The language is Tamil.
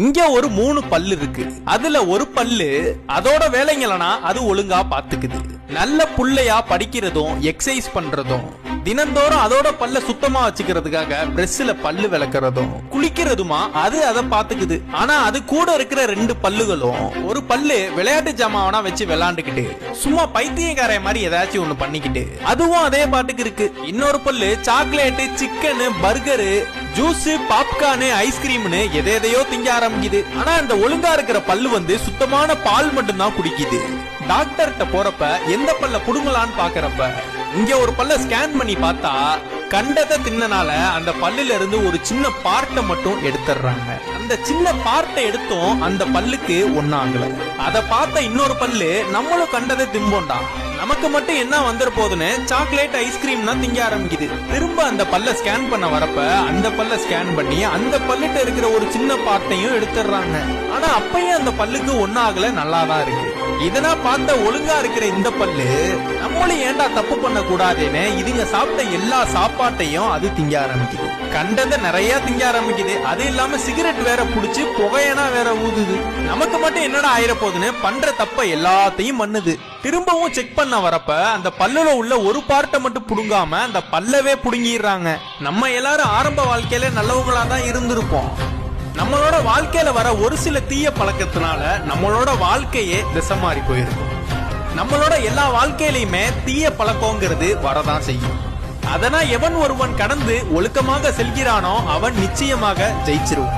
இங்க ஒரு 3 பல்லு இருக்கு. அதுல ஒரு பல்லு அதோட வேலைங்களனா அது ஒழுங்கா பாத்துக்குது. நல்ல புள்ளையா படிக்கிறதும் எக்ஸசைஸ் பண்றதும் தினந்தோறும் அதோட பல்ல சுத்தமா வச்சுக்கிறதுக்காக பிரஷ்ல பல்லு விளக்குறதும் குளிக்கிறதுமா அது அதை பாத்துக்குது. ஆனா அது கூட இருக்கிற 2 பல்லுகளும் ஒரு பல்லு விளையாட்டு ஜாமாவனா வச்சு விளையாண்டுக்கிட்டு சும்மா பைத்தியக்கார மாதிரி ஏதாச்சும் ஒண்ணு பண்ணிக்கிட்டு அதுவும் அதே பாட்டுக்கு இருக்கு. இன்னொரு பல்லு chocolate, chicken, burger, juice, popcorn, ஐஸ்கிரீம்னு எதையோ திங்க ஆரம்பிக்குது. ஆனா அந்த ஒழுங்கா இருக்கிற பல்லு சுத்தமான பால் மட்டும் தான் குடிக்குது. டாக்டர்கிட்ட போறப்ப எந்த பல்ல புடுங்கலான்னு பாக்குறப்ப இங்க ஒரு பல்ல ஸ்கேன் பண்ணி பார்த்தா கண்டதை தின்னனால அந்த பல்லுல இருந்து ஒரு சின்ன பார்ட்டை மட்டும் எடுத்துறாங்க. அந்த சின்ன பார்ட்டை எடுத்தும் அந்த பல்லுக்கு ஒன்னாகல. அத பார்த்த இன்னொரு பல்லு நம்மளும் கண்டதை திம்போண்டா, நமக்கு மட்டும் என்ன வந்துட போகுதுன்னு சாக்லேட், ஐஸ்கிரீம் தான் திங்க ஆரம்பிக்குது. திரும்ப அந்த பல்ல ஸ்கேன் பண்ண வரப்ப அந்த பல்ல ஸ்கேன் பண்ணி அந்த பல்லுட்ட இருக்கிற ஒரு சின்ன பார்ட்டையும் எடுத்துறாங்க. ஆனா அப்பயும் அந்த பல்லுக்கு ஒன்னாகல, நல்லாதான் இருக்கு. இதனா பார்த்த ஒழுங்கா இருக்கிற இந்த பல்லு நம்மளும் ஏன்டா தப்பு பண்ண கூடாதுன்னு இதுங்க சாப்பிட்ட எல்லா சாப்பாட்டையும் அது திங்க ஆரம்பிக்குது. கண்டதை நிறைய திங்க ஆரம்பிக்குது. அது இல்லாம சிகரெட் வேற புடிச்சு புகையனா வேற ஊதுது. நமக்கு மட்டும் என்னடா ஆயிர போகுதுன்னு பண்ற தப்ப எல்லாத்தையும் பண்ணுது. திரும்பவும் செக் பண்ண வரப்ப அந்த பல்லுல உள்ள ஒரு பார்ட்டை மட்டும் புடுங்காம அந்த பல்லவே புடுங்கிடுறாங்க. நம்ம எல்லாரும் ஆரம்ப வாழ்க்கையில நல்லவங்களா தான் இருந்திருப்போம். நம்மளோட வாழ்க்கையில வர ஒரு சில தீய பழக்கத்தினால நம்மளோட வாழ்க்கையே திசை மாறி போயிருக்கும். நம்மளோட எல்லா வாழ்க்கையிலுமே தீய பழக்கங்கிறது வரதான் செய்யும். அதனா எவன் ஒருவன் கடந்து ஒழுக்கமாக செல்கிறானோ அவன் நிச்சயமாக ஜெயிச்சிருவான்.